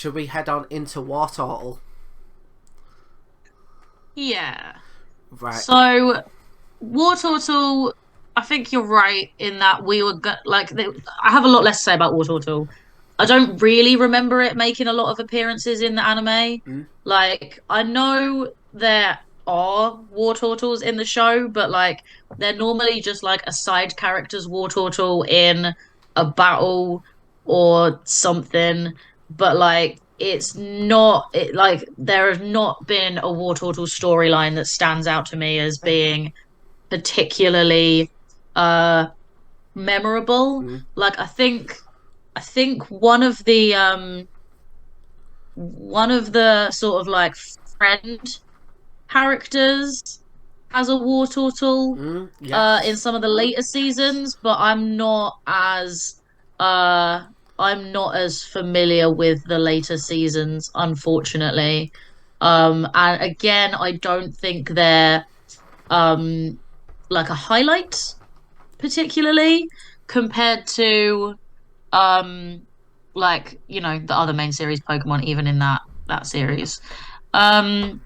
should we head on into Wartortle? Yeah. Right. So, Wartortle, I think you're right in that we were I have a lot less to say about Wartortle. I don't really remember it making a lot of appearances in the anime. Mm. Like, I know there are Wartortles in the show, but like they're normally just like a side character's Wartortle in a battle or something. But like it's not it like there has not been a Wartortle storyline that stands out to me as being particularly uh memorable. Mm. Like I think one of the sort of like friend characters has a war turtle Mm. in Yes. some of the later seasons, but uh I'm not as familiar with the later seasons, unfortunately. And again, I don't think they're um like a highlight particularly compared to um the other main series Pokemon even in that series. Um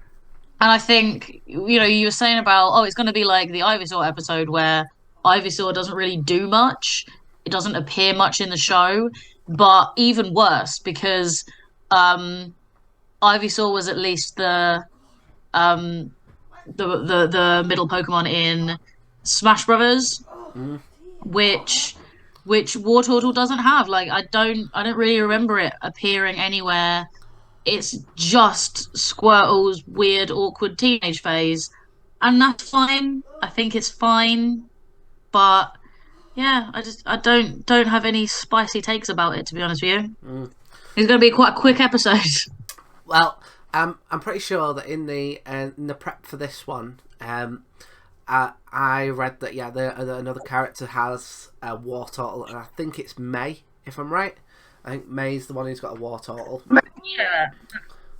and I think you were saying about it's going to be like the Ivysaur episode where Ivysaur doesn't really do much. It doesn't appear much in the show, but even worse because um Ivysaur was at least um the middle Pokemon in Smash Brothers, Mm. which Wartortle doesn't have. Like I don't really remember it appearing anywhere. It's just Squirtle's weird, awkward teenage phase, and that's fine. I think it's fine, but yeah, I don't have any spicy takes about it to be honest with you. Mm. It's going to be quite a quick episode. Well, I'm pretty sure that in the prep for this one, I read that another character has a Wartortle, and I think it's May, if I'm right. I think May's the one who's got a Wartortle. Yeah.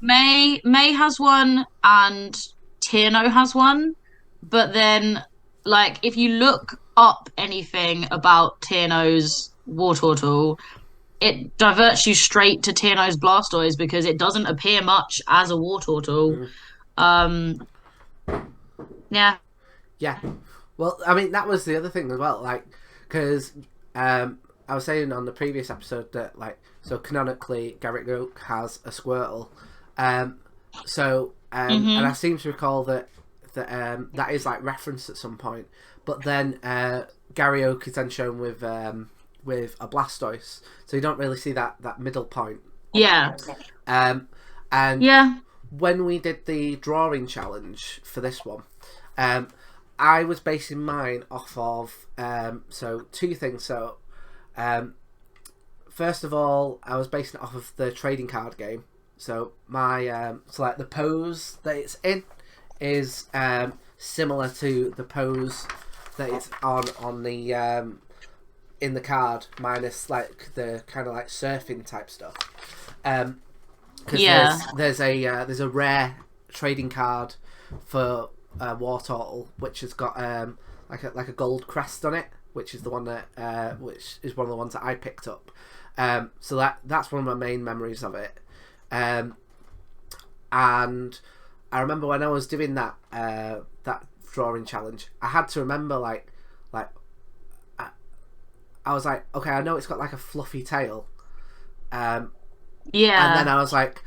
May has one and Tierno has one, but then like if you look up anything about Tierno's Wartortle, it diverts you straight to Tierno's Blastoise because it doesn't appear much as a Wartortle. Mm. Um, yeah, Yeah. Well, I mean, that was the other thing as well, like, because I was saying on the previous episode that, like, so canonically, Garrett Oak has a Squirtle. Um, and I hmm seem to recall that is, like, referenced at some point. But then Gary Oak is then shown with a Blastoise, so you don't really see that middle point. yeah, And yeah. when we did the drawing challenge for this one, I was basing mine off of so two things. So first of all, I was basing it off of the trading card game. So my like the pose that it's in is similar to the pose that it's on the in the card, minus like the kind of like surfing type stuff. Because Yeah. there's a rare trading card for Wartortle, which has got like a gold crest on it, which is the one that which is one of the ones that I picked up. So that's one of my main memories of it. And I remember when I was doing that drawing challenge, I had to remember like I was like, okay, I know it's got like a fluffy tail, and then Yeah. I was like,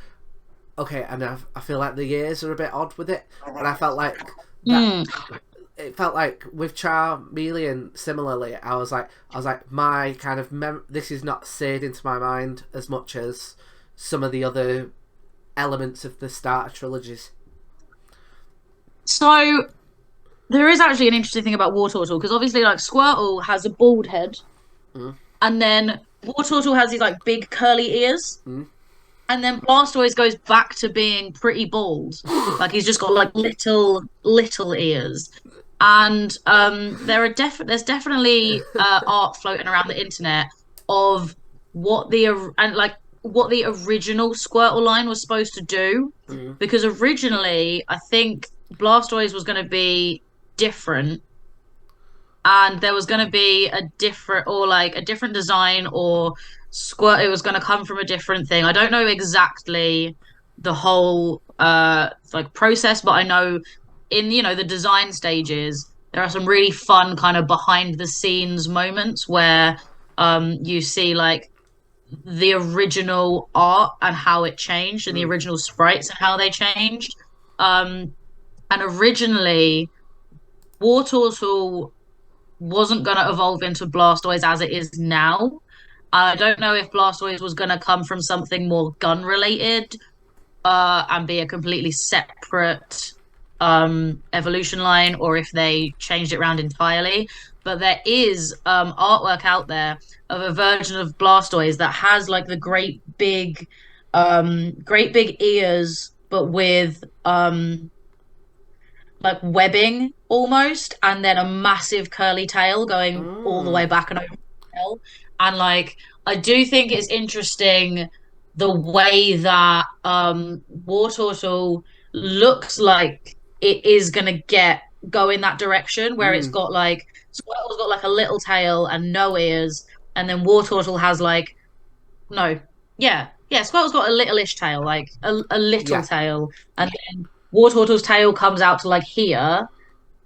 okay, and I feel like the ears are a bit odd with it, and I felt like that. Mm. It felt like with Charmeleon similarly. I was like my kind of this is not seared into my mind as much as some of the other elements of the starter trilogies. So there is actually an interesting thing about Wartortle because obviously, like Squirtle has a bald head, Mm. and then Wartortle has these like big curly ears, Mm. and then Blastoise goes back to being pretty bald. Like he's just got like little ears. And there's definitely art floating around the internet of what the original Squirtle line was supposed to do, Mm. because originally I think Blastoise was going to be different, and there was going to be a different design or Squirt, it was going to come from a different thing. I don't know exactly the whole like process, but I know in the design stages there are some really fun kind of behind the scenes moments where you see like the original art and how it changed and the Mm. original sprites and how they changed. Um and originally Wartortle wasn't going to evolve into Blastoise as it is now. I don't know if Blastoise was going to come from something more gun related and be a completely separate evolution line, or if they changed it around entirely. But there is artwork out there of a version of Blastoise that has like the great big ears, but with like webbing almost, and then a massive curly tail going all the Mm. way back and over the tail. And like, I do think it's interesting the way that Wartortle looks like it is gonna go in that direction where it's Mm. got like Squirtle's got like a little tail and no ears, and then Wartortle has like no, yeah, Squirtle's got a littleish tail, like a little Yeah. tail, and then Wartortle's tail comes out to like here,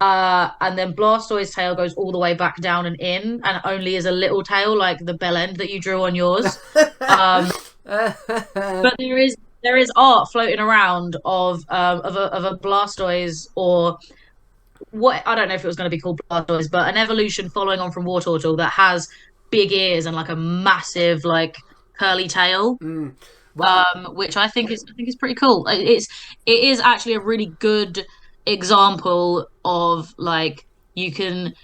and then Blastoise's tail goes all the way back down and in, and only is a little tail like the bell end that you drew on yours. Um, but there is art floating around of a Blastoise, or what, I don't know if it was going to be called Blastoise, but an evolution following on from Wartortle that has big ears and like a massive like curly tail, Mm. Well, which I think is pretty cool. It is actually a really good example of like you can,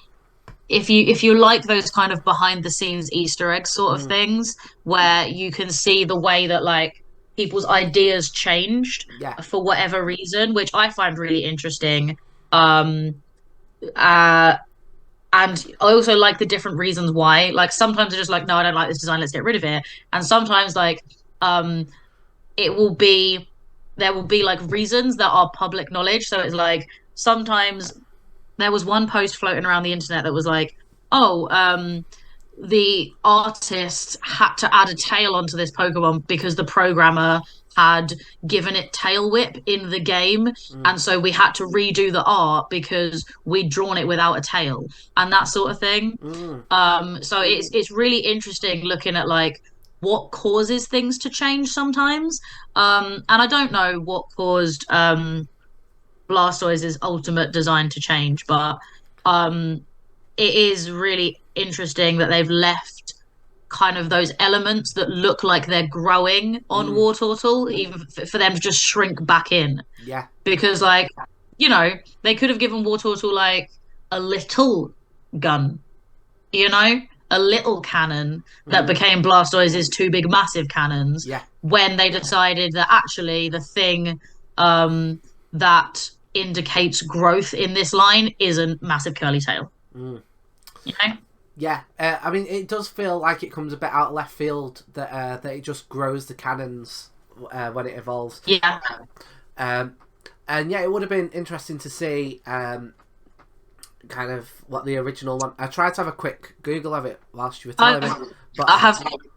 if you like those kind of behind the scenes Easter egg sort of mm. things where you can see the way that like people's ideas changed Yeah. for whatever reason, which I find really interesting. Um, uh, and I also like the different reasons why. Like sometimes they're just like, no, I don't like this design, let's get rid of it. And sometimes like um it will be there will be like reasons that are public knowledge. So it's like sometimes there was one post floating around the internet that was like, oh, the artist had to add a tail onto this Pokemon because the programmer had given it tail whip in the game, Mm. and so we had to redo the art because we'd drawn it without a tail and that sort of thing. Mm. So it's really interesting looking at like what causes things to change sometimes. And I don't know what caused Blastoise's ultimate design to change, but um, it is really interesting that they've left kind of those elements that look like they're growing on Mm. Wartortle, even for them to just shrink back in. Yeah. Because, like, they could have given Wartortle like a little gun, you know, a little cannon that Mm. became Blastoise's two big massive cannons Yeah. when they decided that actually the thing that indicates growth in this line isn't massive curly tail. Mm. You know? Yeah, I mean, it does feel like it comes a bit out of left field that it just grows the cannons when it evolves. Yeah. And yeah, it would have been interesting to see kind of what the original one. I tried to have a quick Google of it whilst you were telling me, but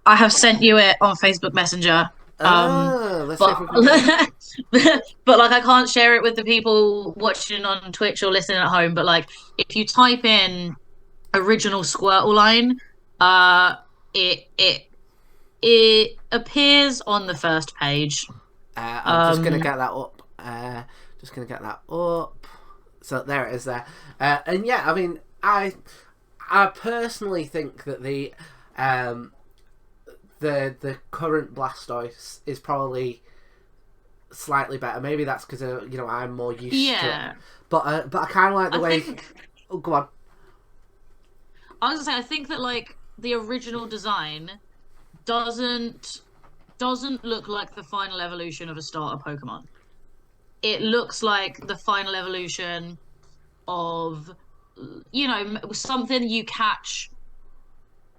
I have sent you it on Facebook Messenger. let's see if we But can. but like I can't share it with the people watching on Twitch or listening at home. But like if you type in original Squirtle line, it appears on the first page. I'm just gonna get that up. Just gonna get that up. So there it is there. And yeah, I mean, I personally think that the current Blastoise is probably slightly better. Maybe that's because I'm more used to it. But I kind of like the way. Oh, go on. I was gonna say I think that like the original design doesn't look like the final evolution of a starter Pokemon. It looks like the final evolution of something you catch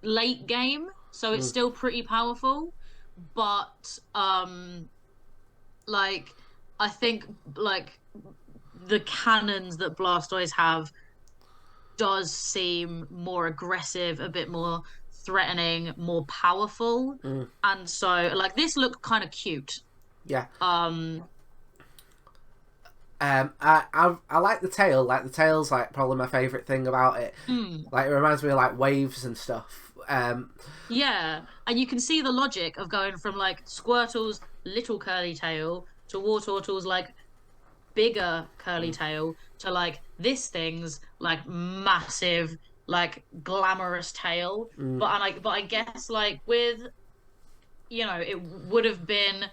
late game, so it's still pretty powerful, but like I think like the cannons that Blastoise have does seem more aggressive, a bit more threatening, more powerful. And so like this looked kind of cute. Yeah. Um I like the tail. Like the tail's like probably my favorite thing about it. mm, Like it reminds me of like waves and stuff. yeah. And you can see the logic of going from like Squirtle's little curly tail to Wartortle's like bigger curly tail to like this thing's like massive like glamorous tail. But I guess like with it would have been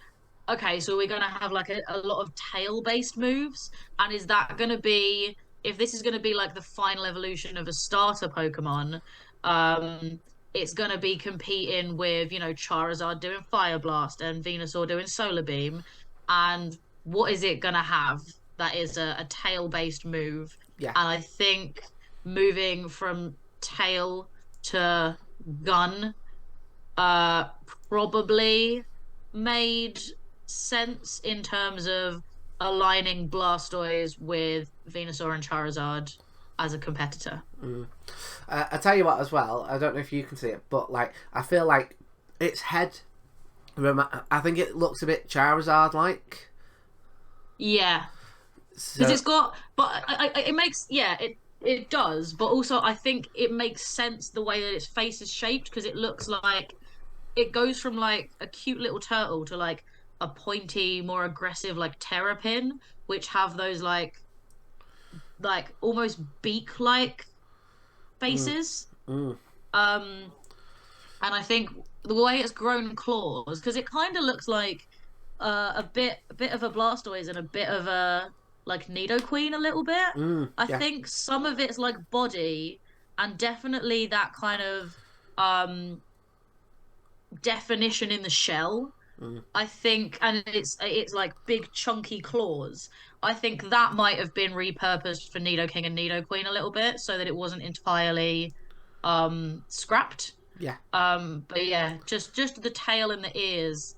okay, so we're gonna have like a lot of tail based moves, and is that gonna be if this is gonna be like the final evolution of a starter Pokemon, um, it's gonna be competing with, Charizard doing Fire Blast and Venusaur doing Solar Beam, and what is it gonna have that is a tail based move? Yeah. And I think moving from tail to gun uh probably made sense in terms of aligning Blastoise with Venusaur and Charizard as a competitor. I tell you what, as well. I don't know if you can see it, but like I feel like its head. I think it looks a bit Charizard like. Yeah, So because it's got, but it makes, yeah, it does, but also I think it makes sense the way that its face is shaped because it looks like it goes from like a cute little turtle to like a pointy, more aggressive like terrapin, which have those like almost beak-like faces. mm, Um, and I think the way it's grown claws, because it kind of looks like a bit of a Blastoise and a bit of a like Nidoqueen a little bit. I yeah, think some of it's like body and definitely that kind of um definition in the shell. I think, and it's like big chunky claws. I think that might have been repurposed for Nidoking and Nidoqueen a little bit so that it wasn't entirely scrapped. yeah, But yeah, just the tail and the ears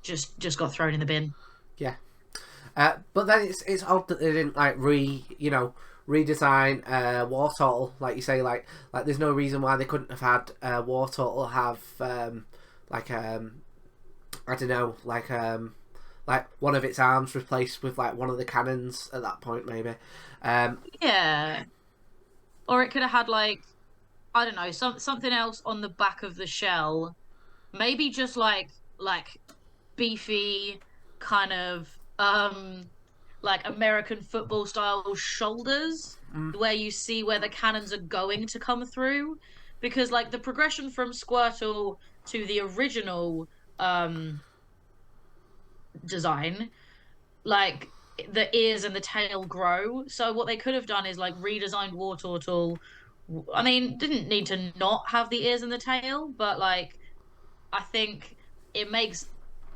just got thrown in the bin. yeah. But then it's odd that they didn't like redesign Wartortle, like you say, like there's no reason why they couldn't have had Wartortle have like I don't know, like one of its arms replaced with like one of the cannons at that point, maybe. Yeah. Or it could have had like I don't know, something else on the back of the shell. Maybe just like beefy kind of like American football style shoulders where you see where the cannons are going to come through because like the progression from Squirtle to the original um design like the ears and the tail grow. So what they could have done is like redesigned Wartortle. I mean, didn't need to not have the ears and the tail, but like I think it makes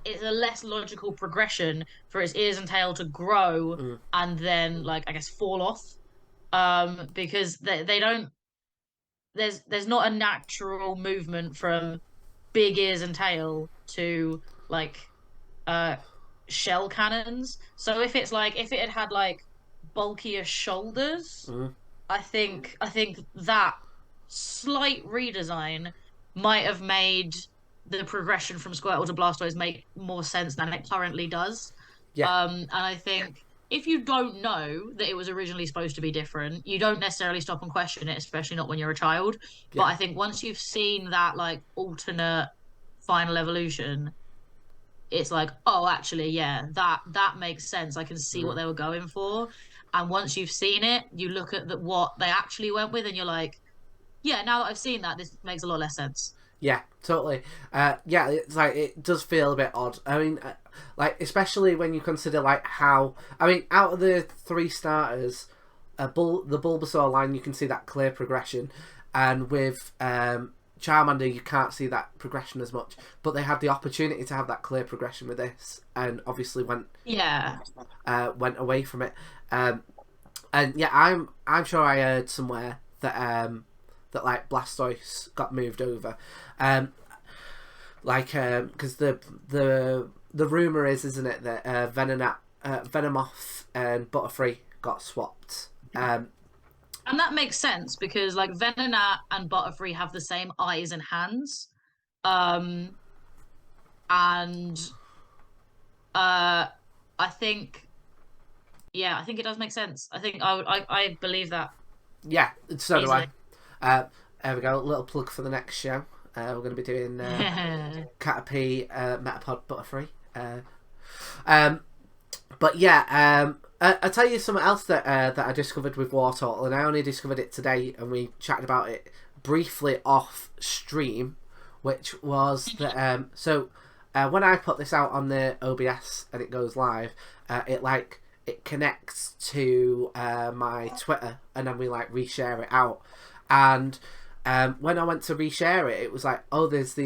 it's a less logical progression for its ears and tail to grow and then like I guess fall off. Because they don't there's not a natural movement from big ears and tail to like uh shell cannons. So if it had had like bulkier shoulders, I think that slight redesign might have made the progression from Squirtle to Blastoise make more sense than it currently does. Yeah, And I think if you don't know that it was originally supposed to be different, you don't necessarily stop and question it, especially not when you're a child. But yeah, I think once you've seen that like alternate final evolution, it's like, oh, actually, yeah, that makes sense. I can see what they were going for. And once you've seen it, you look at what they actually went with, and you're like, yeah, now that I've seen that, this makes a lot less sense. yeah, totally. Yeah, it's like it does feel a bit odd. I mean, like especially when you consider like how I mean, out of the three starters, the Bulbasaur line you can see that clear progression, and with Charmander you can't see that progression as much. But they had the opportunity to have that clear progression with this, and obviously Yeah. went away from it. And yeah, I'm sure I heard somewhere that like Blastoise got moved over, because the rumor is, isn't it, that Venomoth and Butterfree got swapped, And that makes sense because like Venonat and Butterfree have the same eyes and hands. Um, and uh I think yeah, I think it does make sense. I think I believe that Yeah, so do I. easily. There we go. A little plug for the next show. We're going to be doing Caterpie, Metapod, Butterfree. Um, but yeah, I'll tell you something else that I discovered with Wartortle, and I only discovered it today, and we chatted about it briefly off stream, which was that when I put this out on the OBS and it goes live, it connects to my Twitter, and then we like reshare it out. And when I went to reshare it, it was like, oh, there's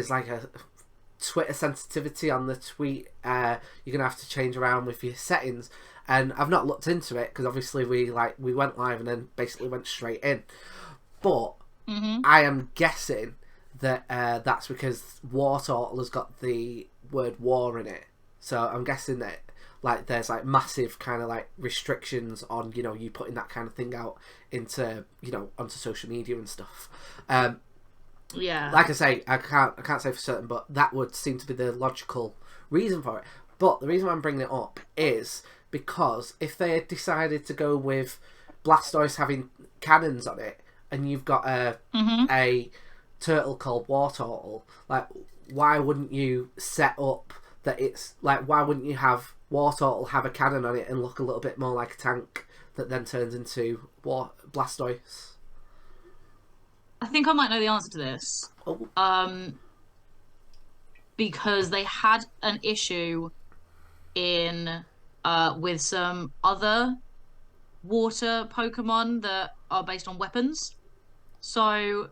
like a Twitter sensitivity on the tweet. You're gonna have to change around with your settings, and I've not looked into it because obviously we went live and then basically went straight in. But I am guessing that that's because Wartortle has got the word war in it. So I'm guessing that like there's like massive kind of like restrictions on, you know, you putting that kind of thing out into, you know, onto social media and stuff. Yeah. Like I say, I can't say for certain, but that would seem to be the logical reason for it. But the reason why I'm bringing it up is because if they had decided to go with Blastoise having cannons on it, and you've got a turtle called Wartortle, like why wouldn't you set up that it's like, why wouldn't you have Wartortle have a cannon on it and look a little bit more like a tank that then turns into Blastoise? I think I might know the answer to this. Oh. Because they had an issue in with some other water Pokemon that are based on weapons. So,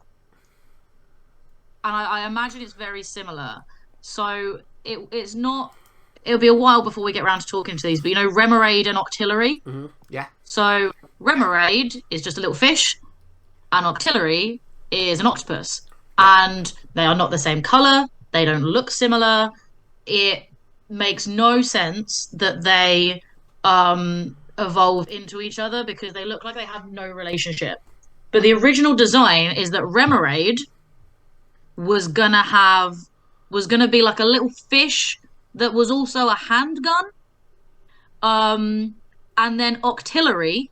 and I imagine it's very similar. So it's not. It'll be a while before we get around to talking to these, but you know, Remoraid and Octillery. Yeah. So Remoraid is just a little fish, and Octillery is an octopus, Yeah. and they are not the same color. They don't look similar. It makes no sense that they evolve into each other because they look like they have no relationship. But the original design is that Remoraid was gonna have was gonna be like a little fish that was also a handgun. And then Octillery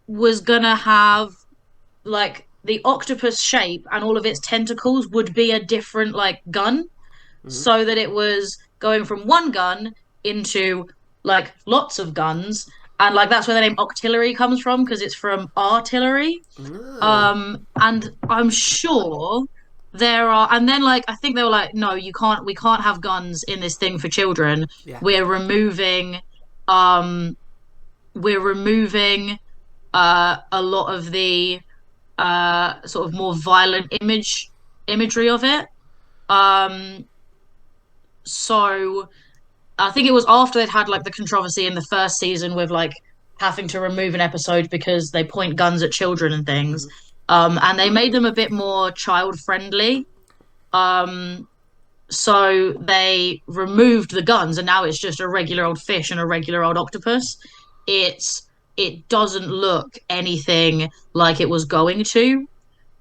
was gonna have like the octopus shape and all of its tentacles would be a different like gun, so that it was going from one gun into like lots of guns, and like that's where the name Octillery comes from because it's from artillery. And I'm sure there are, and then like I think they were like, no, we can't have guns in this thing for children. Yeah. We're removing, um, we're removing a lot of the sort of more violent imagery of it. Um, so I think it was after they'd had like the controversy in the first season with like having to remove an episode because they point guns at children and things. And they made them a bit more child friendly. Um, so they removed the guns and now it's just a regular old fish and a regular old octopus. It doesn't look anything like it was going to.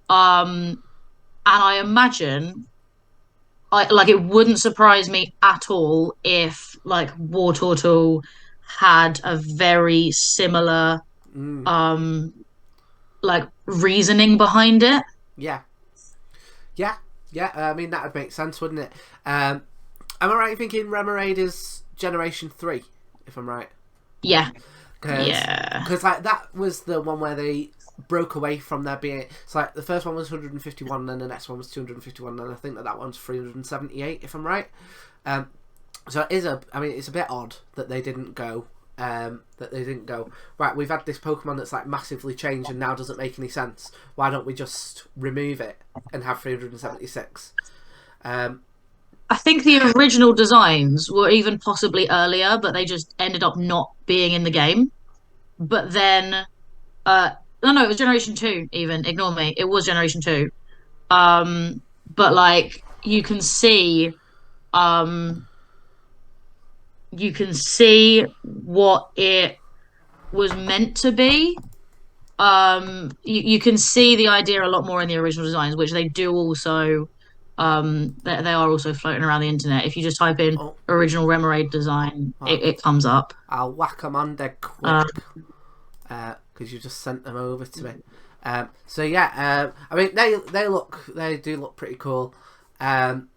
And I imagine like it wouldn't surprise me at all if like Wartortle had a very similar um like reasoning behind it. Yeah. Yeah. Yeah. I mean, that would make sense, wouldn't it? Am I right in thinking Remoraid is Generation 3, if I'm right? Yeah. Because like that was the one where they broke away from there being. It's like the first one was 151, and then the next one was 251, and I think that one's 378, if I'm right. So it is I mean, it's a bit odd that they didn't go. Right, we've had this Pokemon that's like massively changed and now doesn't make any sense. Why don't we just remove it and have 376? I think the original designs were even possibly earlier, but they just ended up not being in the game. But then uh no, it was Generation 2 even. Ignore me. It was Generation 2. But like um you can see what it was meant to be. You can see the idea a lot more in the original designs, which they do also. They are also floating around the internet. If you just type in Oh, original Remoraid design, it comes up. I'll whack them on dead quick because you just sent them over to me. So yeah, I mean they do look pretty cool. I mean,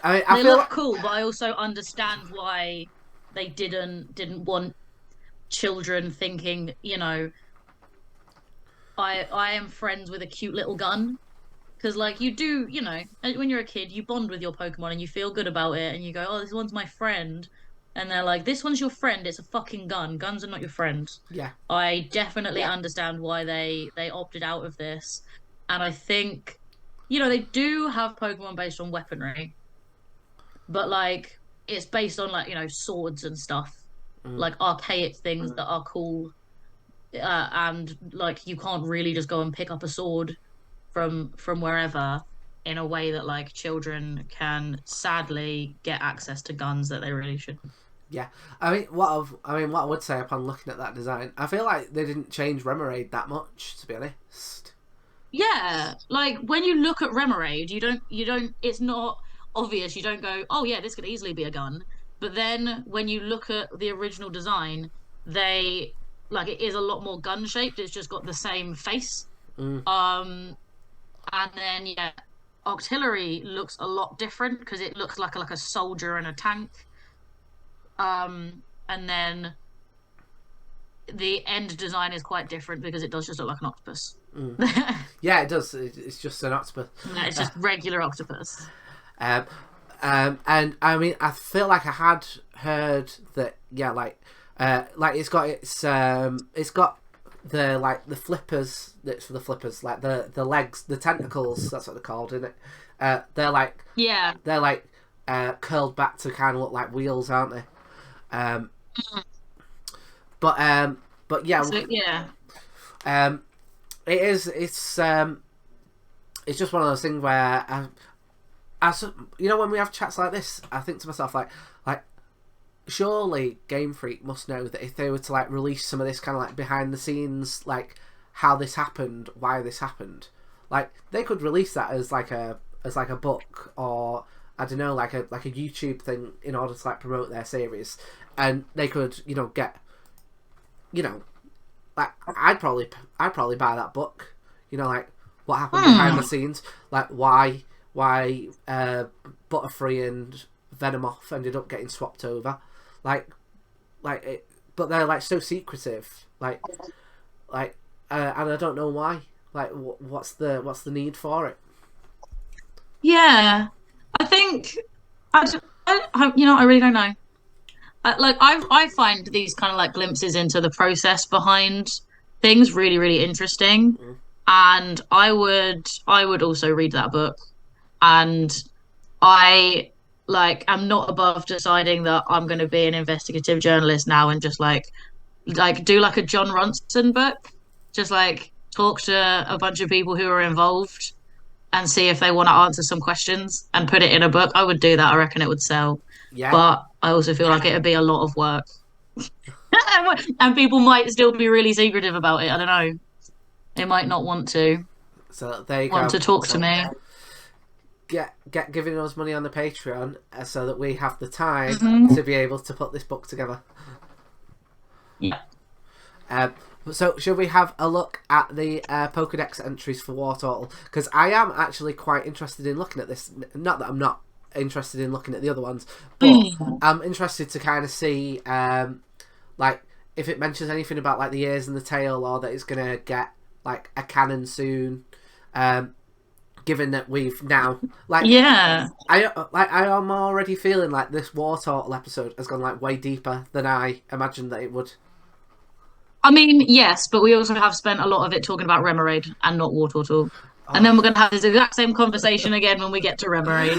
I They feel look cool, but I also understand why they didn't want children thinking, I am friends with a cute little gun. Because, like, you do, when you're a kid, you bond with your Pokemon and you feel good about it, and you go, oh, this one's my friend. And they're like, this one's your friend, it's a fucking gun. Guns are not your friend. yeah. I definitely understand why they opted out of this. And I think, they do have Pokemon based on weaponry, but, like, it's based on, like, swords and stuff, like archaic things that are cool. And, like, you can't really just go and pick up a sword from wherever in a way that like children can sadly get access to guns that they really shouldn't. Yeah, I mean, what I would say upon looking at that design, I feel like they didn't change Remoraid that much, to be honest. Yeah, like when you look at Remoraid, you don't. It's not obvious. You don't go, oh yeah, this could easily be a gun. But then when you look at the original design, they like it is a lot more gun shaped. It's just got the same face. And then yeah, Octillery looks a lot different because it looks like a soldier and a tank. And then the end design is quite different because it does just look like an octopus. Yeah, it does. It's just an octopus. Yeah, it's just regular octopus. And I mean, I feel like I had heard that. Yeah, like it's got the flippers. That's for the flippers. Like the legs, the tentacles. That's what they're called, isn't it? They're like curled back to kind of look like wheels, aren't they? But yeah, so, yeah. It is. It's just one of those things where, when we have chats like this, I think to myself like, surely Game Freak must know that if they were to like release some of this kind of like behind the scenes, like how this happened, why this happened, like they could release that as like a book, or I don't know, like a YouTube thing in order to like promote their series, and they could get like I'd probably buy that book, like what happened behind the scenes, like why Butterfree and Venomoth ended up getting swapped over, like it, but they're like so secretive, and I don't know why, like what's the need for it? Yeah, I think I really don't know. I find these kind of like glimpses into the process behind things really, really interesting. And I would also read that book. And I am not above deciding that I'm going to be an investigative journalist now and just like do like a John Ronson book, just like talk to a bunch of people who are involved and see if they want to answer some questions and put it in a book. I would do that. I reckon it would sell. Yeah. But I also feel like it would be a lot of work. And people might still be really secretive about it. I don't know. They might not want to. So they want to talk to me. Get giving us money on the Patreon so that we have the time to be able to put this book together. Yeah. So should we have a look at the Pokedex entries for Wartortle? Because I am actually quite interested in looking at this. Not that I'm not interested in looking at the other ones, but I'm interested to kind of see like if it mentions anything about like the ears and the tail, or that it's gonna get like a canon soon. Given that we've now I am already feeling like this Wartortle episode has gone like way deeper than I imagined that it would. I mean, yes, but we also have spent a lot of it talking about Remoraid and not Wartortle. And then we're going to have this exact same conversation again when we get to Remoraid.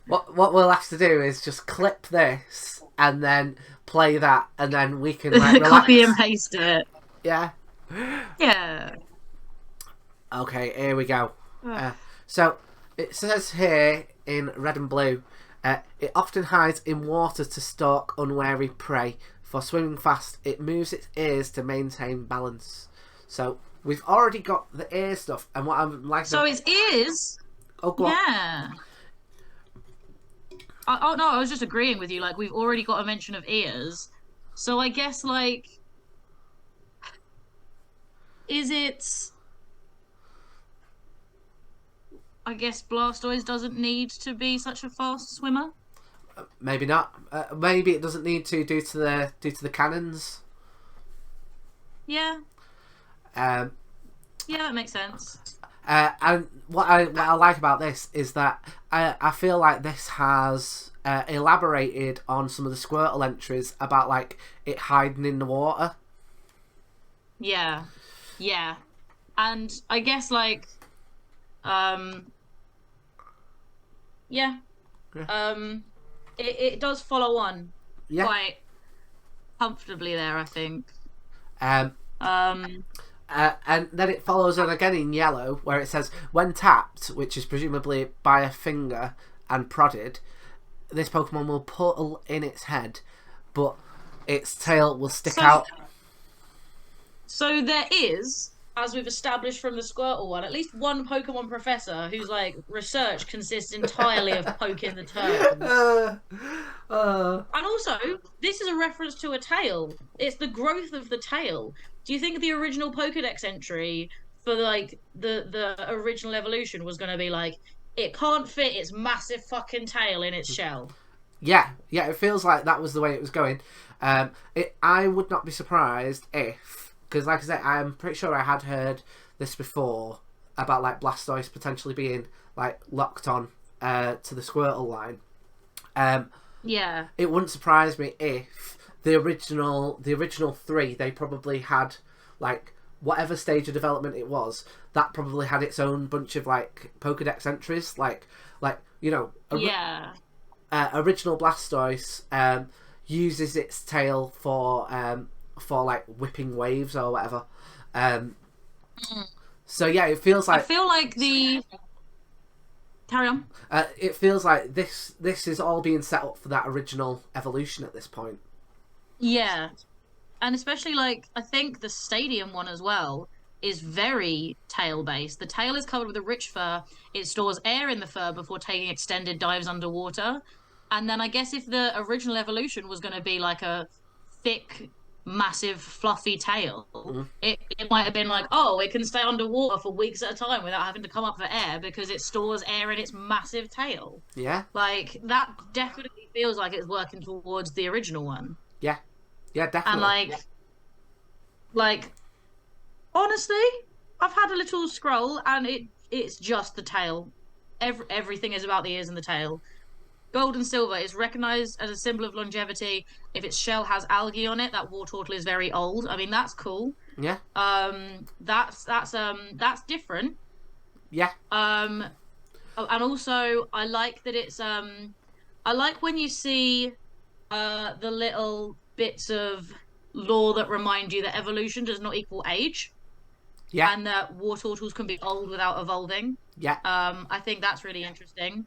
What we'll have to do is just clip this and then play that, and then we can like copy and paste it. Yeah. Yeah. Okay, here we go. So it says here in red and blue, it often hides in water to stalk unwary prey. For swimming fast, it moves its ears to maintain balance. So we've already got the ear stuff, and what I'm like. So its ears. Oh, go on. Yeah. Oh no, I was just agreeing with you. Like we've already got a mention of ears, so I guess like, is it? I guess Blastoise doesn't need to be such a fast swimmer. Maybe not. Maybe it doesn't need to due to the cannons. Yeah. Yeah, that makes sense. And what I like about this is that I feel like this has elaborated on some of the Squirtle entries about like it hiding in the water. Yeah, and I guess like, it does follow on quite comfortably there, I think. And then it follows on again in yellow, where it says, when tapped, which is presumably by a finger and prodded, this Pokemon will pull in its head, but its tail will stick out. So there is, as we've established from the Squirtle one, at least one Pokemon professor whose like research consists entirely of poking the turtles. And also, this is a reference to a tail. It's the growth of the tail. Do you think the original Pokedex entry for like the original evolution was going to be like, it can't fit its massive fucking tail in its shell? Yeah, it feels like that was the way it was going. I would not be surprised if, because like I said, I'm pretty sure I had heard this before about like Blastoise potentially being like locked on to the Squirtle line. Yeah, it wouldn't surprise me if the original 3, they probably had like whatever stage of development it was, that probably had its own bunch of like Pokedex entries, like you know, original Blastoise uses its tail for like whipping waves or whatever. So yeah, it feels like, I feel like the carry on. It feels like this is all being set up for that original evolution at this point. Yeah, and especially like I think the stadium one as well is very tail based. The tail is covered with a rich fur. It stores air in the fur before taking extended dives underwater. And then I guess if the original evolution was going to be like a thick, massive, fluffy tail, it might have been like, oh, it can stay underwater for weeks at a time without having to come up for air because it stores air in its massive tail. Yeah. Like, that definitely feels like it's working towards the original one. Yeah. Yeah, definitely. And like honestly, I've had a little scroll and it's just the tail. Everything is about the ears and the tail. Gold and silver is recognized as a symbol of longevity. If its shell has algae on it, that Wartortle is very old. I mean, that's cool. Yeah. That's different. Yeah. And also I like that it's I like when you see the little bits of lore that remind you that evolution does not equal age. Yeah. And that Wartortles can be old without evolving. Yeah. I think that's really interesting.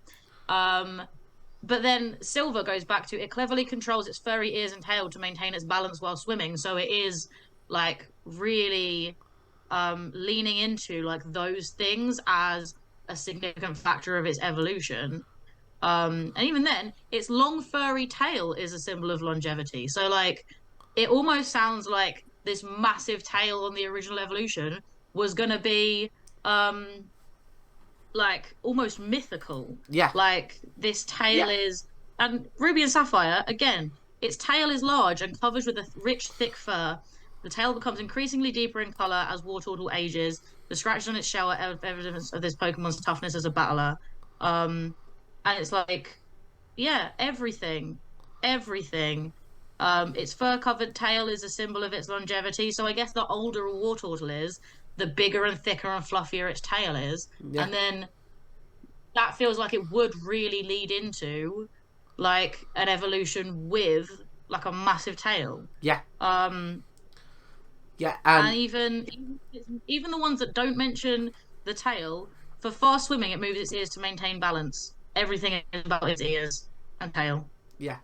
But then silver goes back to, it cleverly controls its furry ears and tail to maintain its balance while swimming. So it is like really leaning into like those things as a significant factor of its evolution. And even then, its long furry tail is a symbol of longevity. So like, it almost sounds like this massive tail on the original evolution was going to be like almost mythical. Yeah. Like this tail is, and Ruby and Sapphire, again, its tail is large and covered with a rich, thick fur. The tail becomes increasingly deeper in color as Wartortle ages. The scratches on its shell are evidence of this Pokemon's toughness as a battler. And it's like, yeah, everything. Its fur-covered tail is a symbol of its longevity. So I guess the older a Wartortle is, the bigger and thicker and fluffier its tail is. Yeah. And then that feels like it would really lead into like an evolution with like a massive tail. Yeah. Yeah, and even the ones that don't mention the tail, for fast swimming, it moves its ears to maintain balance. Everything is about its ears and tail. Yeah.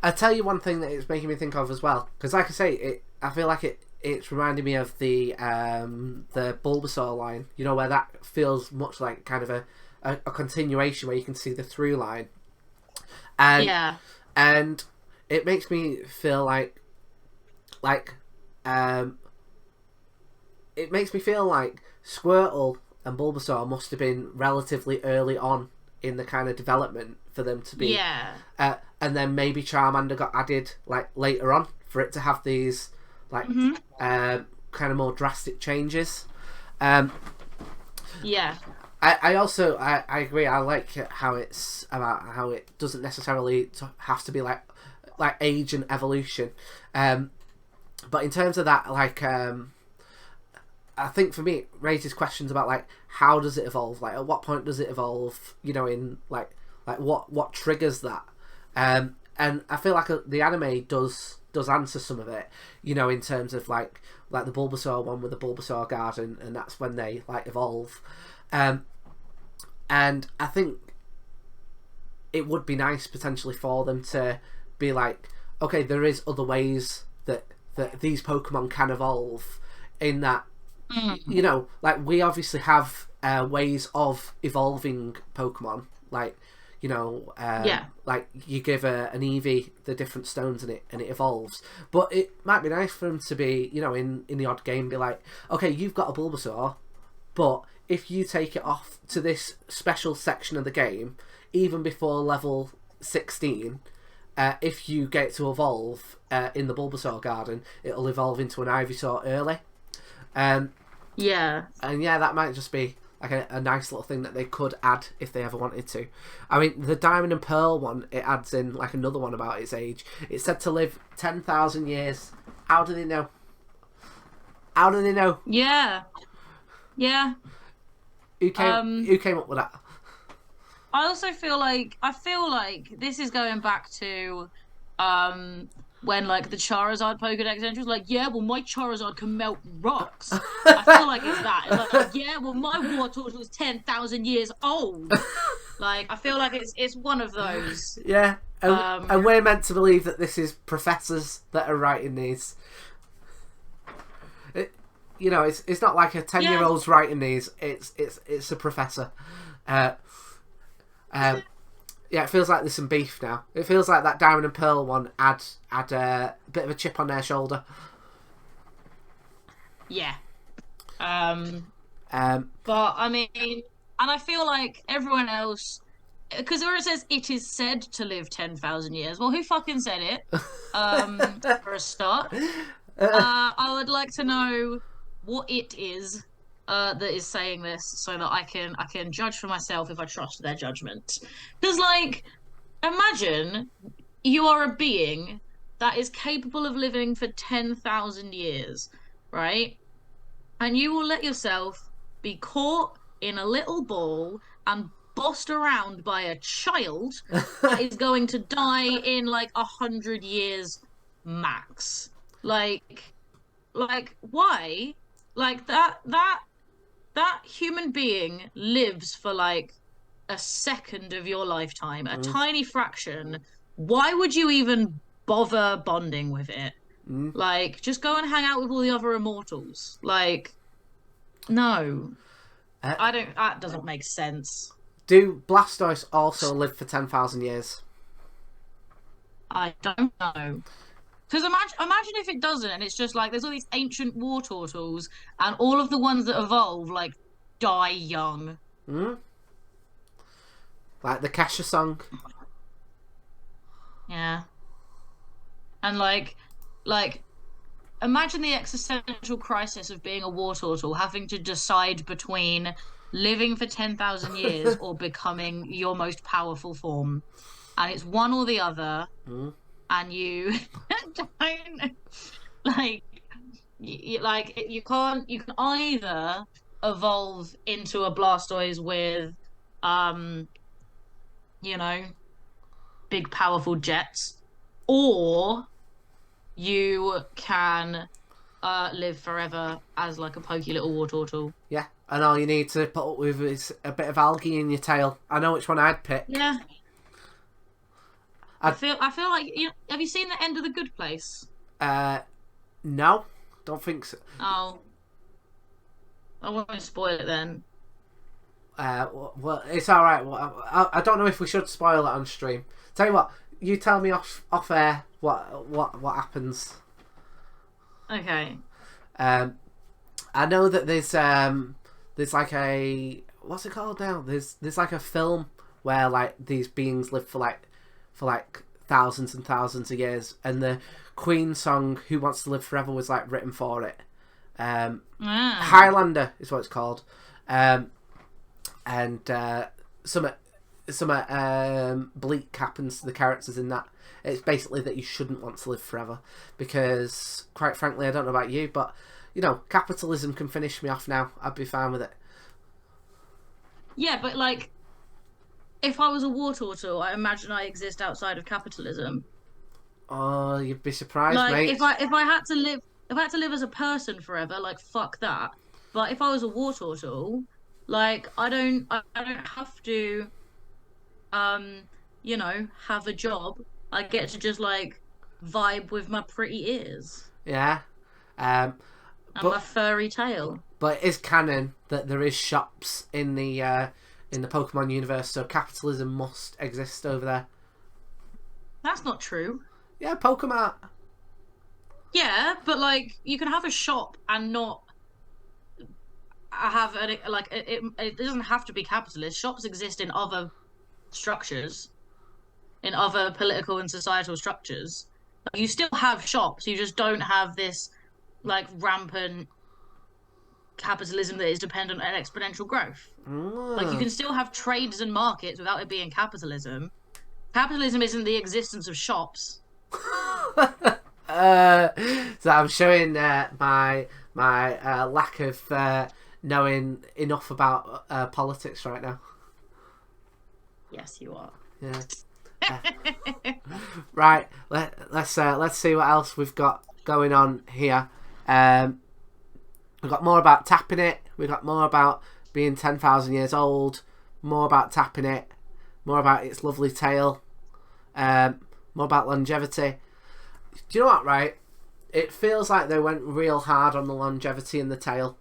I tell you one thing that it's making me think of as well, because like I say, I feel like it's reminding me of the Bulbasaur line. You know, where that feels much like kind of a continuation where you can see the through line, and and it makes me feel like it makes me feel like Squirtle and Bulbasaur must have been relatively early on in the kind of development for them to be, and then maybe Charmander got added like later on for it to have these like kind of more drastic changes. I also agree. I like how it's about how it doesn't necessarily have to be like age and evolution, but in terms of that, like I think for me it raises questions about like how does it evolve? Like at what point does it evolve? You know, in like what triggers that? And I feel like the anime does answer some of it. You know, in terms of like the Bulbasaur one with the Bulbasaur Garden, and that's when they like evolve. And I think it would be nice potentially for them to be like, okay, there is other ways that these Pokemon can evolve. In that, you know, like we obviously have ways of evolving Pokemon, like, you know, like you give an Eevee the different stones in it and it evolves. But it might be nice for them to be, you know, in the odd game, be like, okay, you've got a Bulbasaur, but if you take it off to this special section of the game, even before level 16, if you get to evolve in the Bulbasaur Garden, it'll evolve into an Ivysaur early. And that might just be like a nice little thing that they could add if they ever wanted to. I mean, the Diamond and Pearl one, it adds in like another one about its age. It's said to live 10,000 years. How do they know? How do they know? Yeah. Who came up with that? I also feel like this is going back to when like the Charizard Pokedex entry was like, yeah, well my Charizard can melt rocks. I feel like it's that. It's like, yeah, well my Wartortle was 10,000 years old. Like I feel like it's one of those. Yeah, and we're meant to believe that this is professors that are writing these. You know, it's not like a 10-year-old's writing these. It's a professor. Yeah, it feels like there's some beef now. It feels like that Diamond and Pearl one had a bit of a chip on their shoulder. Yeah. But I mean, and I feel like everyone else, because where it says it is said to live 10,000 years, well, who fucking said it? For a start, I would like to know what it is that is saying this, so that I can judge for myself if I trust their judgment. Because, like, imagine you are a being that is capable of living for 10,000 years, right? And you will let yourself be caught in a little ball and bossed around by a child that is going to die in like 100 years max. Like why? Like that human being lives for like a second of your lifetime, a tiny fraction. Why would you even bother bonding with it? Like, just go and hang out with all the other immortals. Like, no. I don't. That doesn't make sense. Do Blastoise also live for 10,000 years? I don't know. Because imagine if it doesn't, and it's just like there's all these ancient Wartortles, and all of the ones that evolve like die young. Like the Kesha song. Yeah. And like, imagine the existential crisis of being a Wartortle, having to decide between living for 10,000 years or becoming your most powerful form, and it's one or the other. And you don't like you can't. You can either evolve into a Blastoise with, you know, big powerful jets, or you can live forever as like a pokey little Wartortle. Yeah, and all you need to put up with is a bit of algae in your tail. I know which one I'd pick. Yeah. I feel like have you seen the end of The Good Place? No, don't think so. Oh, I won't spoil it then. Well, it's all right. I don't know if we should spoil it on stream. Tell you what, you tell me off air what happens. Okay. I know that there's like a, what's it called now? There's like a film where like these beings live for like thousands and thousands of years, and the Queen song "Who Wants to Live Forever" was like written for it. Highlander is what it's called. And some bleak happens to the characters in that. It's basically that you shouldn't want to live forever because, quite frankly, I don't know about you, but you know, capitalism can finish me off now. I'd be fine with it. Yeah, but like, if I was a Wartortle, I imagine I exist outside of capitalism. Oh, you'd be surprised, Like, mate. if I had to live as a person forever, like fuck that. But if I was a Wartortle, like I don't have to have a job. I get to just like vibe with my pretty ears Yeah. and my furry tail. But it is canon that there is shops in the Pokemon universe, so capitalism must exist over there. That's not true. Yeah, Pokemon. Yeah, but like you can have a shop and not have it doesn't have to be capitalist. Shops exist in other structures, in other political and societal structures. Like, you still have shops, you just don't have this like rampant capitalism that is dependent on exponential growth. Like you can still have trades and markets without it being capitalism. Capitalism isn't the existence of shops. So I'm showing my lack of knowing enough about politics right now. Yes, you are. Yeah. Right. Let's see what else we've got going on here. We've got more about tapping it. We've got more about being 10,000 years old. More about tapping it. More about its lovely tail. More about longevity. Do you know what, right? It feels like they went real hard on the longevity and the tail.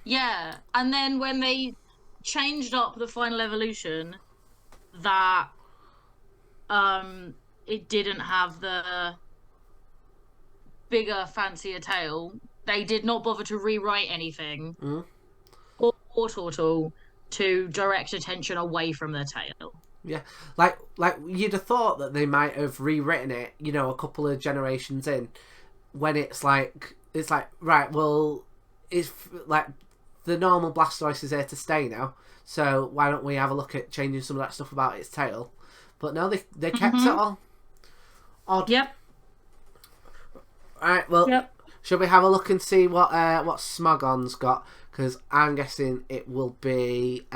Yeah, and then when they changed up the final evolution, that it didn't have the bigger, fancier tail. They did not bother to rewrite anything or Wartortle to direct attention away from their tail. Yeah, like you'd have thought that they might have rewritten it, you know, a couple of generations in, when it's like right, well, it's like the normal Blastoise is here to stay now, so why don't we have a look at changing some of that stuff about its tail? But no, they kept it all. Odd. Yep. Right. Well, should we have a look and see what Smogon's got? Because I'm guessing it will be.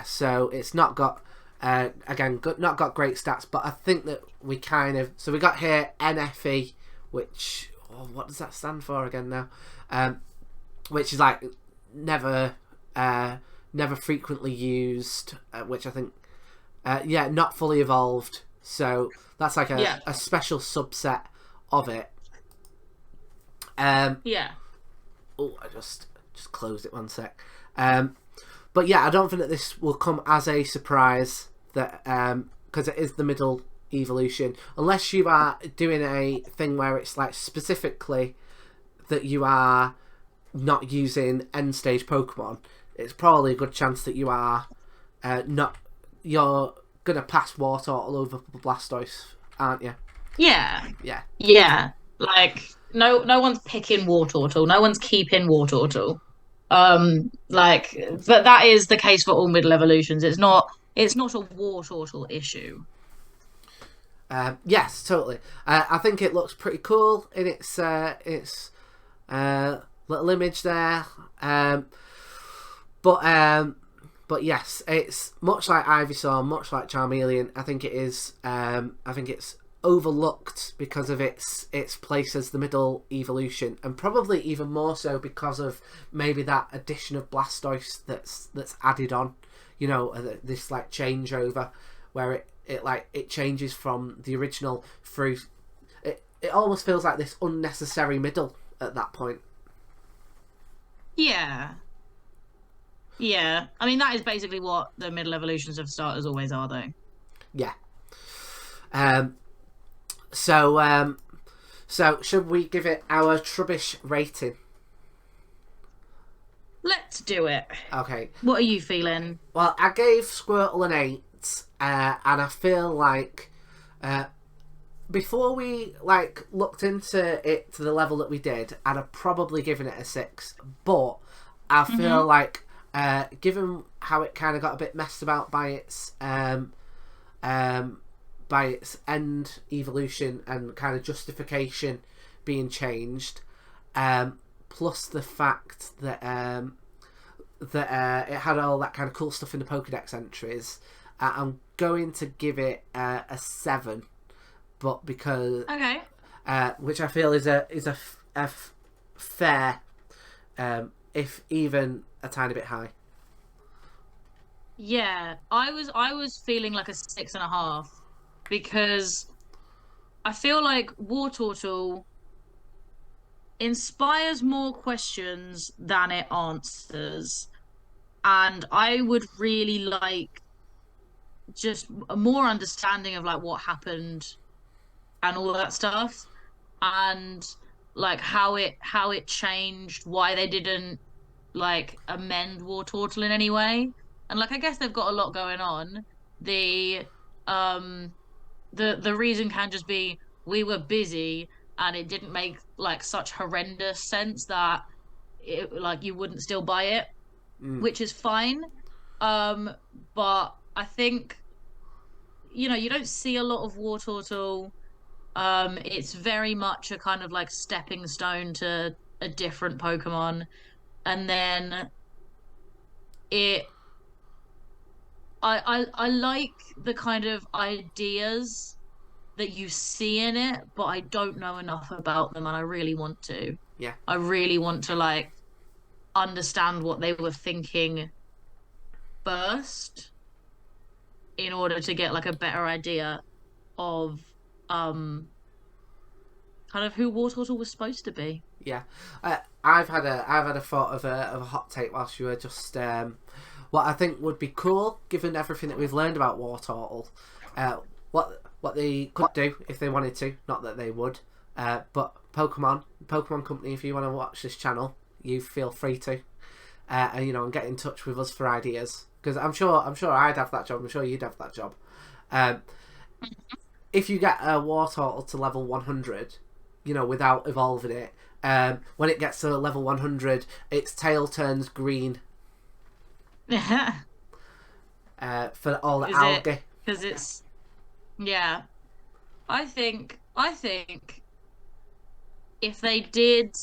So it's not got not got great stats, but I think that we kind of, so we got here NFE, which what does that stand for again now? Which is like never frequently used, which I think not fully evolved, so that's like a special subset of it. Oh, I just closed it one sec. But yeah, I don't think that this will come as a surprise, that because it is the middle evolution, unless you are doing a thing where it's like specifically that you are not using end stage Pokemon. It's probably a good chance that you are you're gonna pass Wartortle over Blastoise, aren't you? Yeah. Yeah. Yeah. Like no one's picking Wartortle. No one's keeping Wartortle. But that is the case for all middle evolutions. It's not a Wartortle issue. Yes, totally. I think it looks pretty cool in its little image there. But yes, it's much like Ivysaur, much like Charmeleon. I think it is. I think it's overlooked because of its place as the middle evolution, and probably even more so because of maybe that addition of Blastoise that's added on. You know, this like changeover where it changes from the original through. It almost feels like this unnecessary middle at that point. Yeah. Yeah. I mean, that is basically what the middle evolutions of starters always are, though. Yeah. So should we give it our Trubbish rating? Let's do it. Okay. What are you feeling? Well, I gave Squirtle an 8, and I feel like before we looked into it to the level that we did, I'd have probably given it a 6. But I feel like, given how it kind of got a bit messed about by its end evolution and kind of justification being changed, plus the fact that it had all that kind of cool stuff in the Pokédex entries, I'm going to give it a 7. But because which I feel is a fair, if even a tiny bit high. Yeah, I was feeling like a 6.5 because I feel like Wartortle inspires more questions than it answers, and I would really like just a more understanding of like what happened and all that stuff, and like how it changed, why they didn't like amend Wartortle in any way. And like I guess they've got a lot going on. The reason can just be we were busy and it didn't make like such horrendous sense that it like you wouldn't still buy it, which is fine. But I think you don't see a lot of Wartortle. It's very much a kind of like stepping stone to a different Pokemon, and then I like the kind of ideas that you see in it, but I don't know enough about them, and I really want to. Yeah. I really want to like understand what they were thinking first in order to get like a better idea of kind of who Wartortle was supposed to be. Yeah, I've had a thought of a hot take whilst you were just what I think would be cool, given everything that we've learned about Wartortle, what they could do if they wanted to. Not that they would, but Pokemon Company, if you want to watch this channel, you feel free to, and get in touch with us for ideas, because I'm sure I'd have that job. I'm sure you'd have that job. If you get a Wartortle to level 100, without evolving it, when it gets to level 100, its tail turns green. For all the algae. Because it's... Yeah. I think if they did...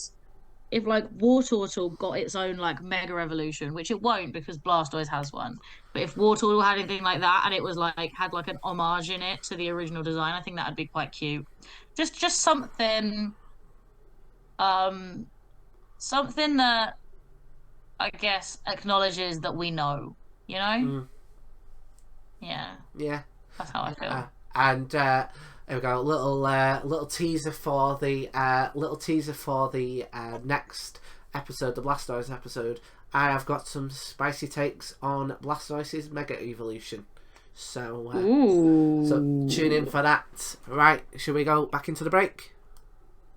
If, like, Wartortle got its own, like, Mega Evolution, which it won't because Blastoise has one, but if Wartortle had anything like that and it was, like, had, like, an homage in it to the original design, I think that would be quite cute. Just something... something that I guess acknowledges that we know, Yeah, that's how I feel. And there we go, little teaser for the next episode, the Blastoise episode. I have got some spicy takes on Blastoise's Mega Evolution, so tune in for that. Right, should we go back into the break?